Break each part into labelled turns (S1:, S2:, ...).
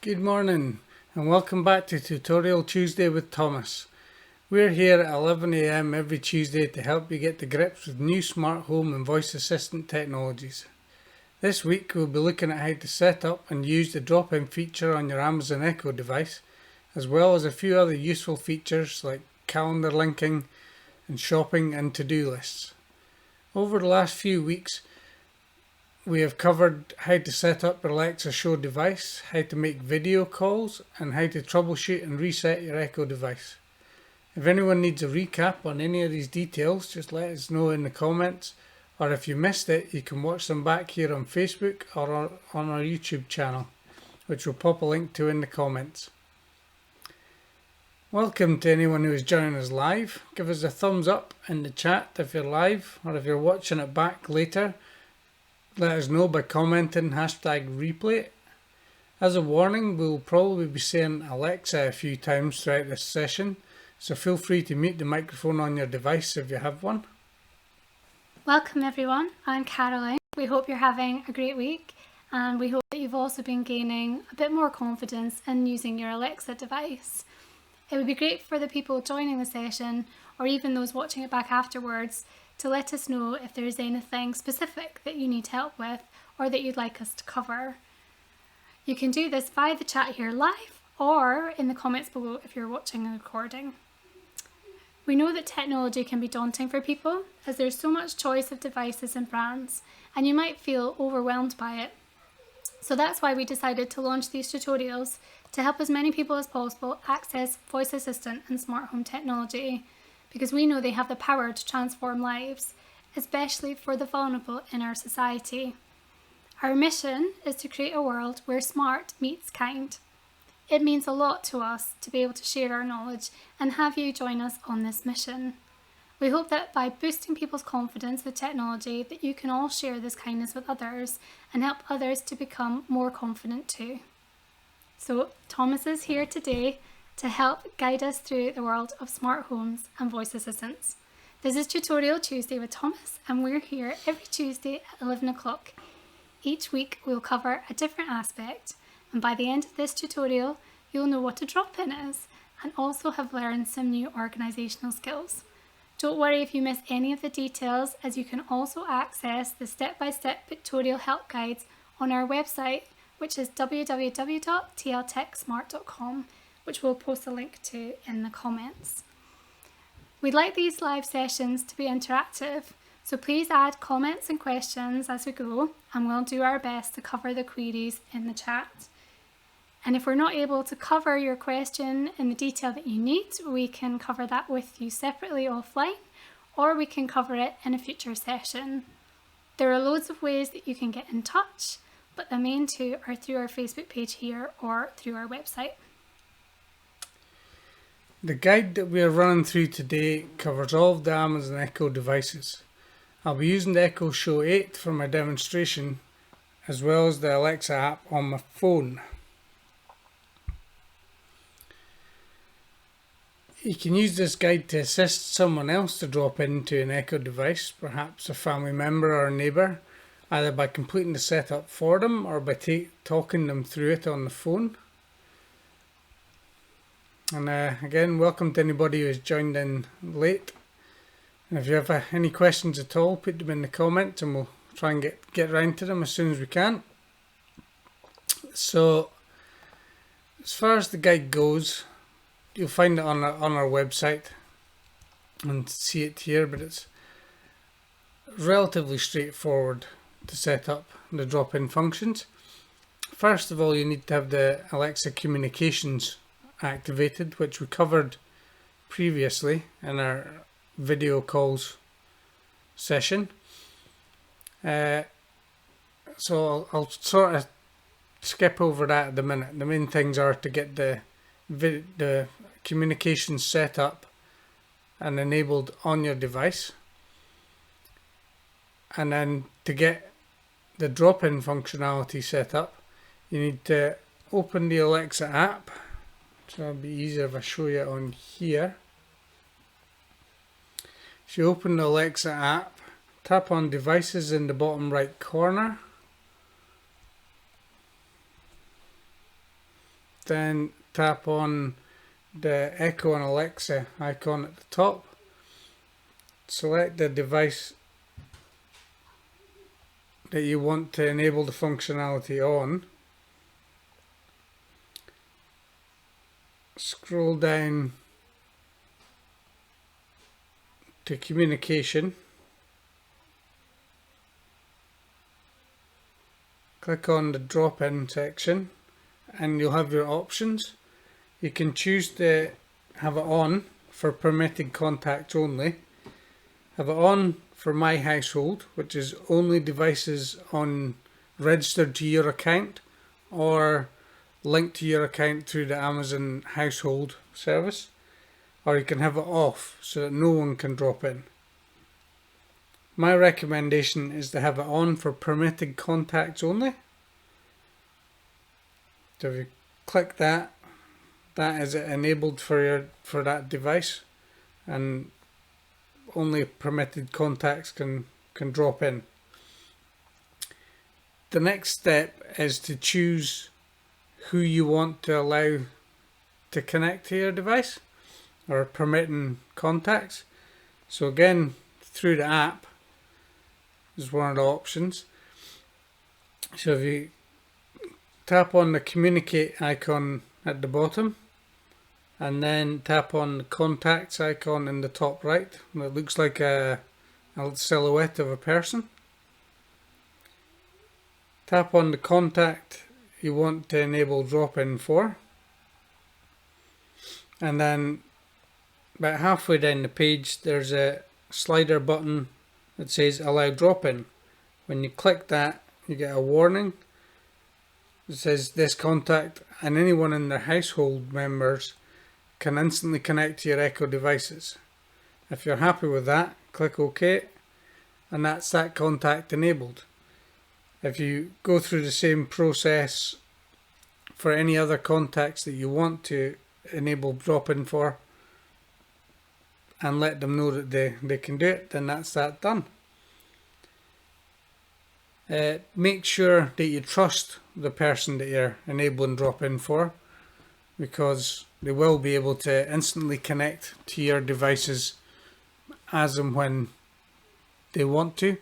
S1: Good morning and welcome back to Tutorial Tuesday with Thomas. We're here at 11 AM every Tuesday to help you get to grips with new smart home and voice assistant technologies. This week we'll be looking at how to set up and use the drop-in feature on your Amazon Echo device, as well as a few other useful features like calendar linking and shopping and to-do lists. Over the last few weeks we have covered how to set up your Alexa Show device, how to make video calls, and how to troubleshoot and reset your Echo device. If anyone needs a recap on any of these details, just let us know in the comments, or if you missed it, you can watch them back here on Facebook or on our YouTube channel, which we'll pop a link to in the comments. Welcome to anyone who is joining us live. Give us a thumbs up in the chat if you're live, or if you're watching it back later, let us know by commenting #replay. As a warning, we'll probably be saying Alexa a few times throughout this session, so feel free to mute the microphone on your device if you have one.
S2: Welcome everyone, I'm Caroline. We hope you're having a great week, and we hope that you've also been gaining a bit more confidence in using your Alexa device. It would be great for the people joining the session, or even those watching it back afterwards, to let us know if there is anything specific that you need help with or that you'd like us to cover. You can do this via the chat here live or in the comments below if you're watching a recording. We know that technology can be daunting for people as there's so much choice of devices and brands, and you might feel overwhelmed by it. So that's why we decided to launch these tutorials to help as many people as possible access voice assistant and smart home technology, because we know they have the power to transform lives, especially for the vulnerable in our society. Our mission is to create a world where smart meets kind. It means a lot to us to be able to share our knowledge and have you join us on this mission. We hope that by boosting people's confidence with technology, that you can all share this kindness with others and help others to become more confident too. So Thomas is here today to help guide us through the world of smart homes and voice assistants. This is Tutorial Tuesday with Thomas, and we're here every Tuesday at 11 o'clock. Each week we'll cover a different aspect, and by the end of this tutorial you'll know what a drop-in is and also have learned some new organisational skills. Don't worry if you miss any of the details, as you can also access the step-by-step pictorial help guides on our website, which is www.tltechsmart.com, which we'll post a link to in the comments. We'd like these live sessions to be interactive, so please add comments and questions as we go, and we'll do our best to cover the queries in the chat. And if we're not able to cover your question in the detail that you need, we can cover that with you separately offline, or we can cover it in a future session. There are loads of ways that you can get in touch, but the main two are through our Facebook page here or through our website.
S1: The guide that we are running through today covers all of the Amazon Echo devices. I'll be using the Echo Show 8 for my demonstration, as well as the Alexa app on my phone. You can use this guide to assist someone else to drop into an Echo device, perhaps a family member or a neighbour, either by completing the setup for them or by talking them through it on the phone. And again, welcome to anybody who has joined in late. And if you have any questions at all, put them in the comments and we'll try and get around to them as soon as we can. So, as far as the guide goes, you'll find it on our website and see it here, but it's relatively straightforward to set up the drop-in functions. First of all, you need to have the Alexa communications activated, which we covered previously in our video calls session. So I'll sort of skip over that at the minute. The main things are to get the communications set up and enabled on your device, and then to get the drop-in functionality set up, you need to open the Alexa app. So it'll be easier if I show you on here. If you open the Alexa app, tap on devices in the bottom right corner, then tap on the Echo and Alexa icon at the top. Select the device that you want to enable the functionality on. Scroll down to communication. Click on the drop-in section and you'll have your options. You can choose to have it on for permitted contacts only, have it on for My Household, which is only devices registered to your account or linked to your account through the Amazon Household service, or you can have it off so that no one can drop in. My recommendation is to have it on for permitted contacts only. So if you click that, that is enabled for that device, and only permitted contacts can drop in. The next step is to choose who you want to allow to connect to your device or permitting contacts. So again, through the app is one of the options. So if you tap on the communicate icon at the bottom and then tap on the contacts icon in the top right, and it looks like a silhouette of a person. Tap on the contact you want to enable drop-in for, and then about halfway down the page there's a slider button that says allow drop-in. When you click that, you get a warning. It says this contact and anyone in their household members can instantly connect to your Echo devices. If you're happy with that, click OK, and that's that contact enabled. If you go through the same process for any other contacts that you want to enable drop-in for and let them know that they can do it, then that's that done. Make sure that you trust the person that you're enabling drop-in for, because they will be able to instantly connect to your devices as and when they want to.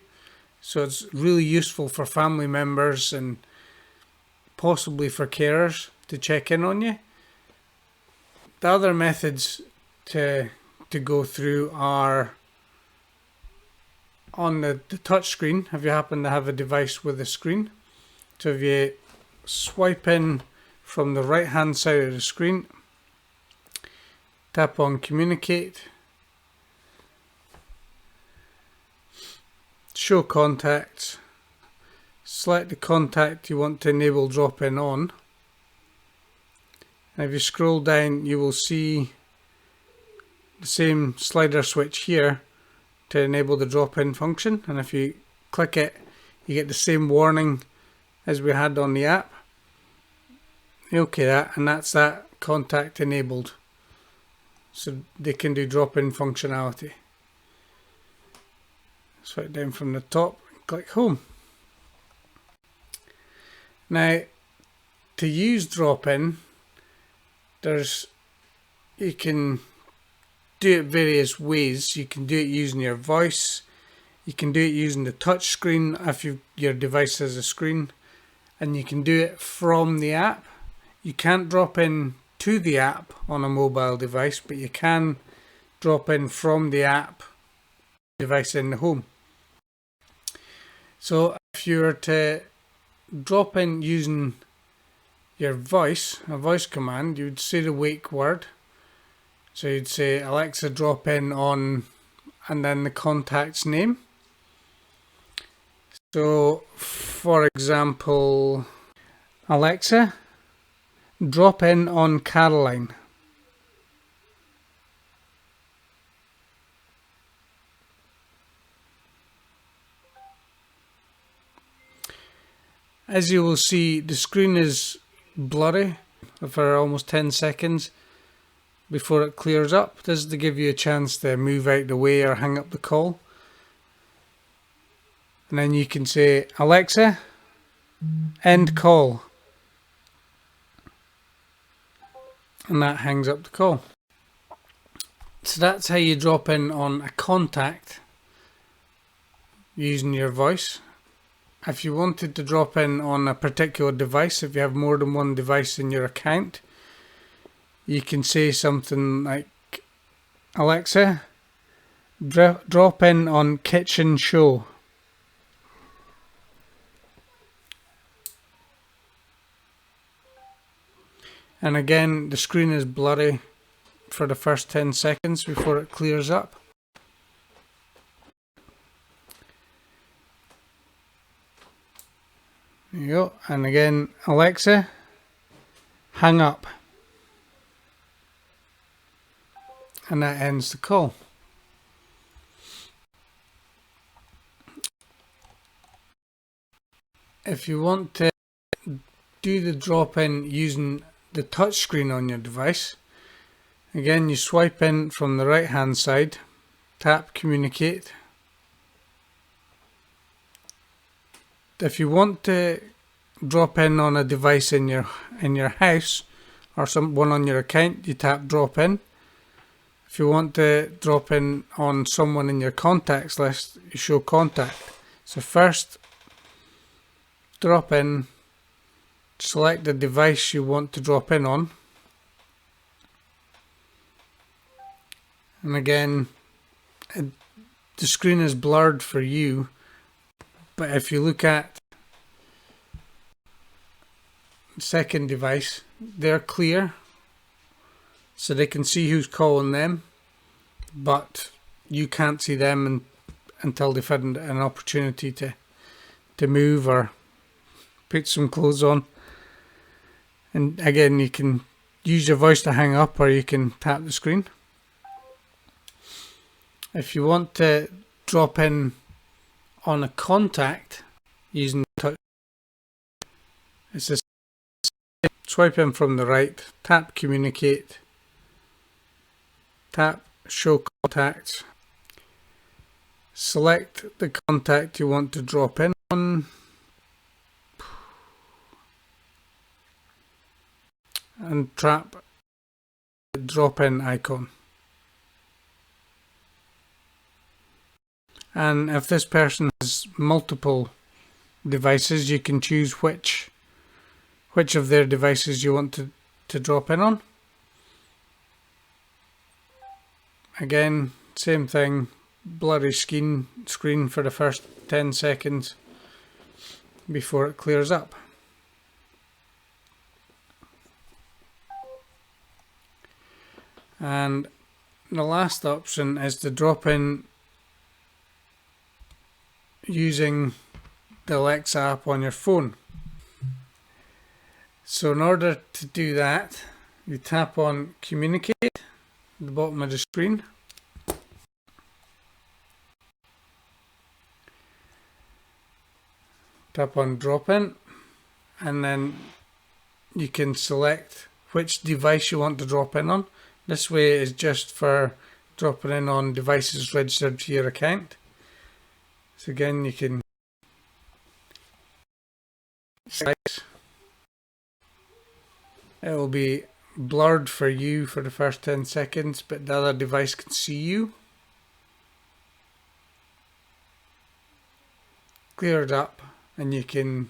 S1: So it's really useful for family members and possibly for carers to check in on you. The other methods to go through are on the touch screen, if you happen to have a device with a screen. So if you swipe in from the right hand side of the screen, tap on communicate, show contacts, select the contact you want to enable drop-in on, and if you scroll down you will see the same slider switch here to enable the drop-in function, and if you click it you get the same warning as we had on the app. OK that, and that's that contact enabled, so they can do drop-in functionality. Swipe down from the top and click home. Now to use drop-in, you can do it various ways. You can do it using your voice, you can do it using the touch screen if your device has a screen, and you can do it from the app. You can't drop in to the app on a mobile device, but you can drop in from the app device in the home. So if you were to drop in using your voice, a voice command, you would say the wake word. So you'd say Alexa drop in on, and then the contact's name. So for example, Alexa drop in on Caroline. As you will see, the screen is blurry for almost 10 seconds before it clears up. This is to give you a chance to move out the way or hang up the call. And then you can say, Alexa, end call. and that hangs up the call. So that's how you drop in on a contact using your voice. If you wanted to drop in on a particular device, if you have more than one device in your account, you can say something like, Alexa, drop in on kitchen show. And again, the screen is blurry for the first 10 seconds before it clears up. There you go. And again, Alexa, hang up. And that ends the call. If you want to do the drop in using the touch screen on your device, again, you swipe in from the right hand side, tap communicate. If you want to drop in on a device in your house or one on your account, you tap drop in. If you want to drop in on someone in your contacts list, you show contact. So first, drop in, select the device you want to drop in on, and again, the screen is blurred for you, but if you look at the second device, they're clear, so they can see who's calling them, but you can't see them until they've had an opportunity to move or put some clothes on. And again, you can use your voice to hang up, or you can tap the screen. If you want to drop in on a contact using touch, it's just swipe in from the right, tap communicate, tap show contacts, select the contact you want to drop in on, and tap the drop in icon. And if this person has multiple devices, you can choose which of their devices you want to drop in on. Again, same thing, blurry screen for the first 10 seconds before it clears up. And the last option is to drop in using the Alexa app on your phone. So in order to do that, you tap on communicate at the bottom of the screen. Tap on drop in, and then you can select which device you want to drop in on. This way is just for dropping in on devices registered to your account. So again, you can select. It will be blurred for you for the first 10 seconds, but the other device can see you. Clear it up, and you can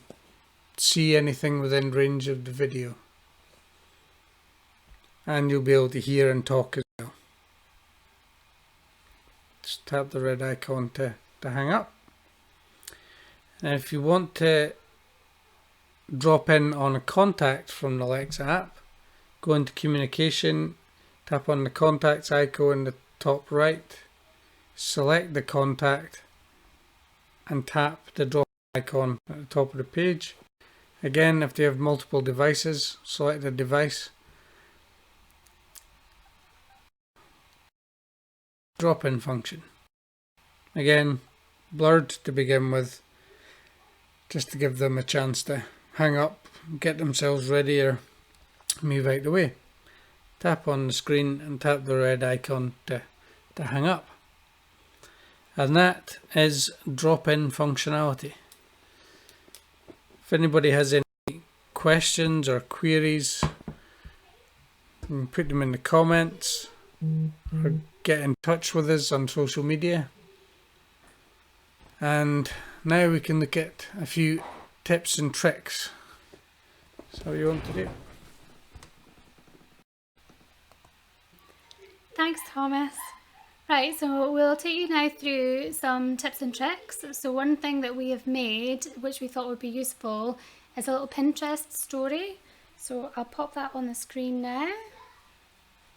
S1: see anything within range of the video. And you'll be able to hear and talk as well. Just tap the red icon to hang up. And if you want to drop in on a contact from the Alexa app, go into communication, tap on the contacts icon in the top right, select the contact, and tap the drop icon at the top of the page. Again, if they have multiple devices, select the device, drop-in function. Again, blurred to begin with, just to give them a chance to hang up, get themselves ready, or move out the way. Tap on the screen and tap the red icon to hang up. And that is drop-in functionality. If anybody has any questions or queries, You can put them in the comments or get in touch with us on social media. And now we can look at a few tips and tricks. So what you want to do?
S2: Thanks, Thomas. Right, so we'll take you now through some tips and tricks. So one thing that we have made, which we thought would be useful, is a little Pinterest story. So I'll pop that on the screen now.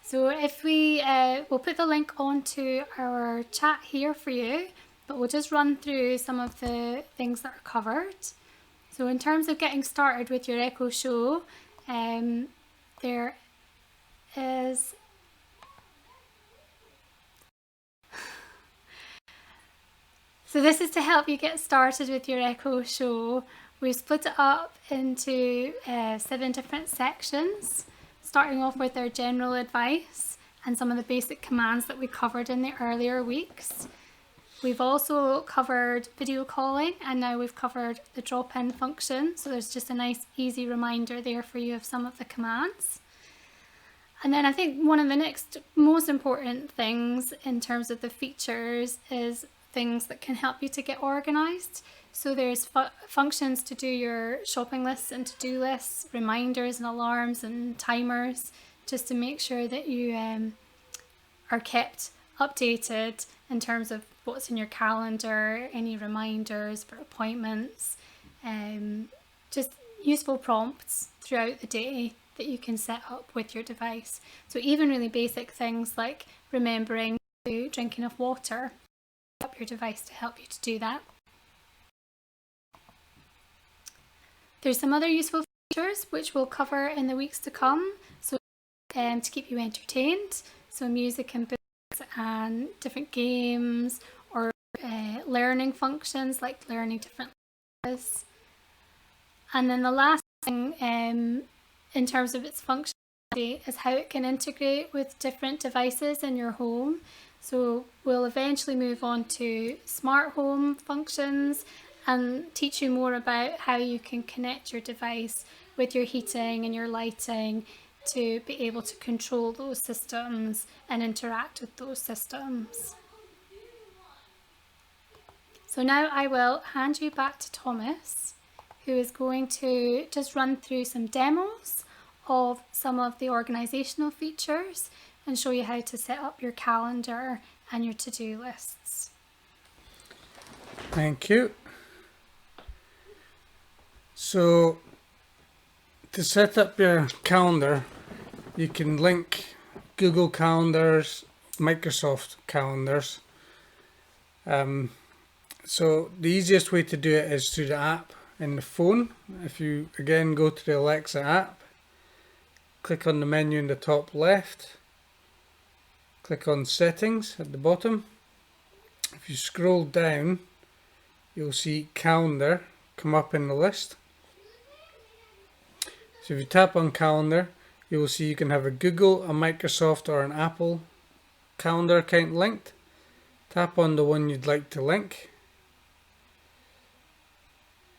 S2: So if we'll put the link onto our chat here for you, but we'll just run through some of the things that are covered. So in terms of getting started with your Echo Show, there is... So this is to help you get started with your Echo Show. We've split it up into 7 different sections, starting off with our general advice and some of the basic commands that we covered in the earlier weeks. We've also covered video calling, and now we've covered the drop-in function. So there's just a nice easy reminder there for you of some of the commands. And then I think one of the next most important things in terms of the features is things that can help you to get organised. So there's functions to do your shopping lists and to-do lists, reminders and alarms and timers, just to make sure that you are kept updated in terms of what's in your calendar, any reminders for appointments, just useful prompts throughout the day that you can set up with your device. So even really basic things like remembering to drink enough water, up your device to help you to do that. There's some other useful features which we'll cover in the weeks to come, so to keep you entertained, so music and books and different games, or learning functions like learning different languages. And then the last thing in terms of its functionality is how it can integrate with different devices in your home. So we'll eventually move on to smart home functions and teach you more about how you can connect your device with your heating and your lighting to be able to control those systems and interact with those systems. So now I will hand you back to Thomas, who is going to just run through some demos of some of the organisational features and show you how to set up your calendar and your to-do lists.
S1: Thank you. So to set up your calendar, you can link Google Calendars, Microsoft Calendars. So the easiest way to do it is through the app in the phone. If you again go to the Alexa app, click on the menu in the top left, click on Settings at the bottom. If you scroll down, you'll see Calendar come up in the list. So if you tap on Calendar, you will see you can have a Google, a Microsoft or an Apple calendar account linked. Tap on the one you'd like to link.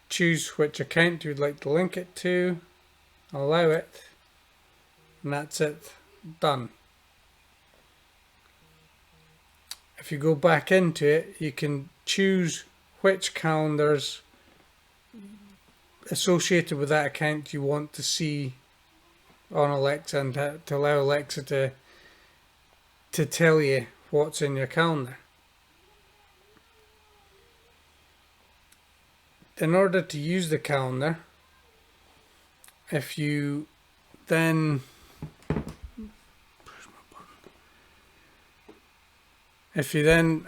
S1: Choose which account you'd like to link it to. Allow it. And that's it. Done. If you go back into it, you can choose which calendars associated with that account you want to see on Alexa, and to allow Alexa to tell you what's in your calendar. In order to use the calendar, if you then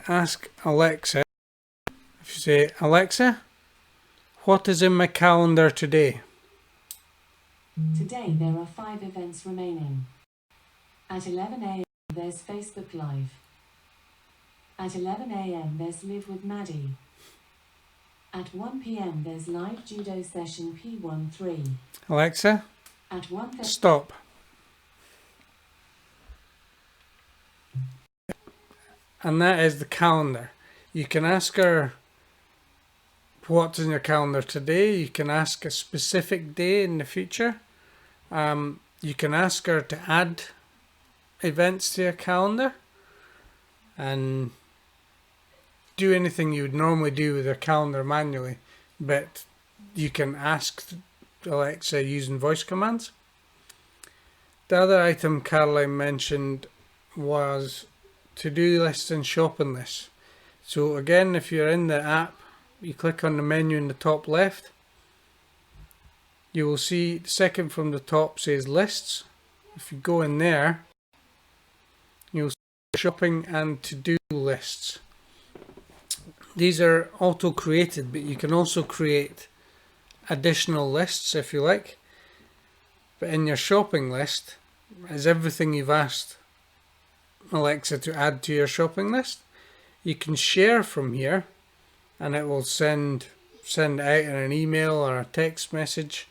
S1: ask Alexa, if you say, Alexa, what is in my calendar today?
S3: Today there are 5 events remaining. At 11 a.m. there's Facebook Live. At 11 a.m. there's Live with Maddie. At 1 p.m. there's live judo session P13.
S1: Alexa,
S3: At 1:30
S1: stop. And that is the calendar. You can ask her what's in your calendar today. You can ask a specific day in the future. you can ask her to add events to your calendar and do anything you would normally do with your calendar manually, but you can ask Alexa using voice commands. The other item Caroline mentioned was to-do lists and shopping lists. So again, if you're in the app, you click on the menu in the top left, you will see the second from the top says lists. If you go in there, you'll see shopping and to-do lists. These are auto-created, but you can also create additional lists if you like. But in your shopping list is everything you've asked Alexa to add to your shopping list. You can share from here and it will send out in an email or a text message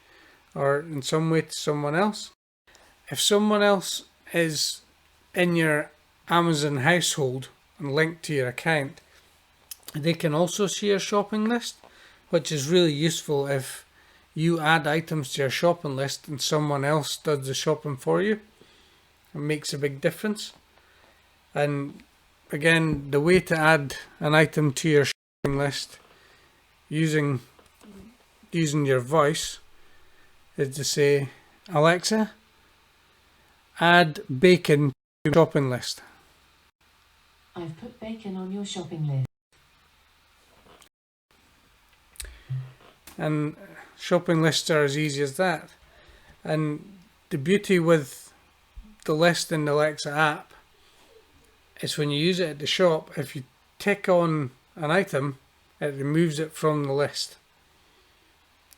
S1: or in some way to someone else. If someone else is in your Amazon household and linked to your account, they can also see your shopping list, which is really useful if you add items to your shopping list and someone else does the shopping for you. It makes a big difference. And again, the way to add an item to your shopping list using your voice is to say, Alexa, add bacon to your shopping list.
S3: I've put bacon on your shopping list.
S1: And shopping lists are as easy as that. And the beauty with the list in the Alexa app is when you use it at the shop, if you tick on an item, it removes it from the list.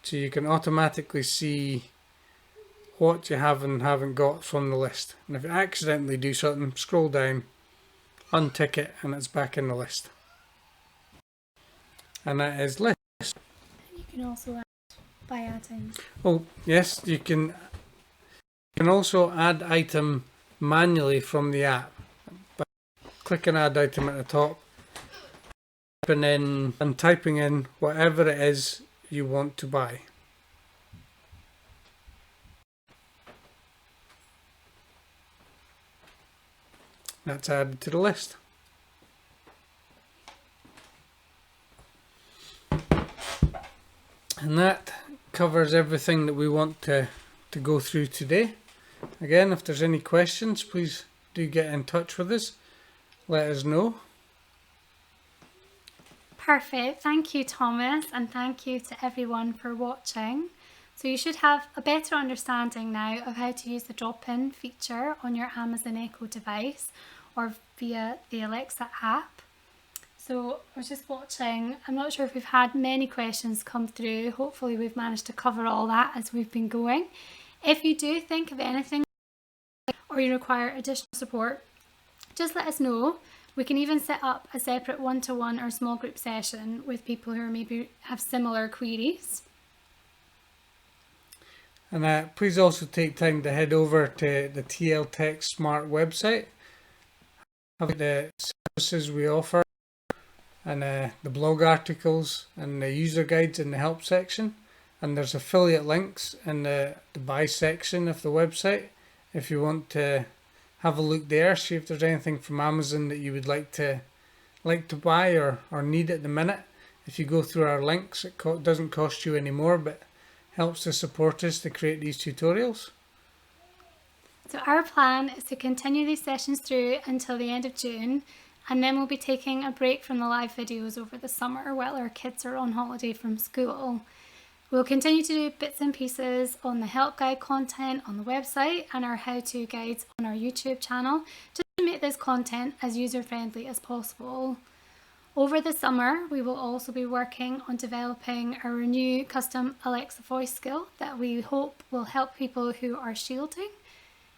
S1: So you can automatically see what you have and haven't got from the list. And if you accidentally do something, scroll down, untick it, and it's back in the list. And that is list.
S2: You can also add by adding.
S1: Oh yes, you can also add item manually from the app. By clicking add item at the top, typing in whatever it is you want to buy. That's added to the list. And that covers everything that we want to go through today. Again, if there's any questions, please do get in touch with us. Let us know.
S2: Perfect. Thank you, Thomas, and thank you to everyone for watching. So you should have a better understanding now of how to use the drop-in feature on your Amazon Echo device or via the Alexa app. So I was just watching, I'm not sure if we've had many questions come through. Hopefully we've managed to cover all that as we've been going. If you do think of anything or you require additional support, just let us know. We can even set up a separate one-to-one or small group session with people who maybe have similar queries.
S1: And please also take time to head over to the TL Tech Smart website. Have the services we offer and the blog articles and the user guides in the help section. And there's affiliate links in the buy section of the website if you want to have a look there, see if there's anything from Amazon that you would like to buy or need at the minute. If you go through our links, it doesn't cost you any more, but helps to support us to create these tutorials.
S2: So our plan is to continue these sessions through until the end of June, and then we'll be taking a break from the live videos over the summer while our kids are on holiday from school. We'll continue to do bits and pieces on the help guide content on the website and our how-to guides on our YouTube channel, just to make this content as user-friendly as possible. Over the summer, we will also be working on developing our new custom Alexa voice skill that we hope will help people who are shielding.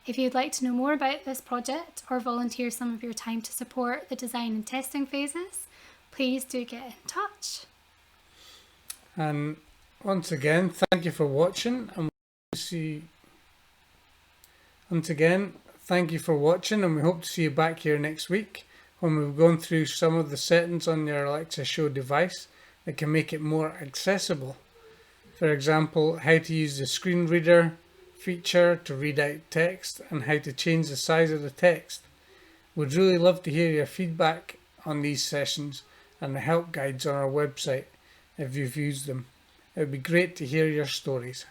S2: If you'd like to know more about this project or volunteer some of your time to support the design and testing phases, please do get in touch.
S1: And once again, thank you for watching, and we hope to see you back here next week when we've gone through some of the settings on your Alexa Show device that can make it more accessible. For example, how to use the screen reader feature to read out text and how to change the size of the text. We'd really love to hear your feedback on these sessions and the help guides on our website if you've used them. It would be great to hear your stories.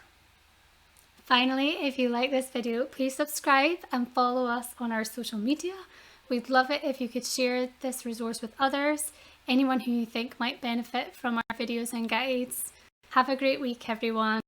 S2: Finally, if you like this video, please subscribe and follow us on our social media. We'd love it if you could share this resource with others, anyone who you think might benefit from our videos and guides. Have a great week, everyone.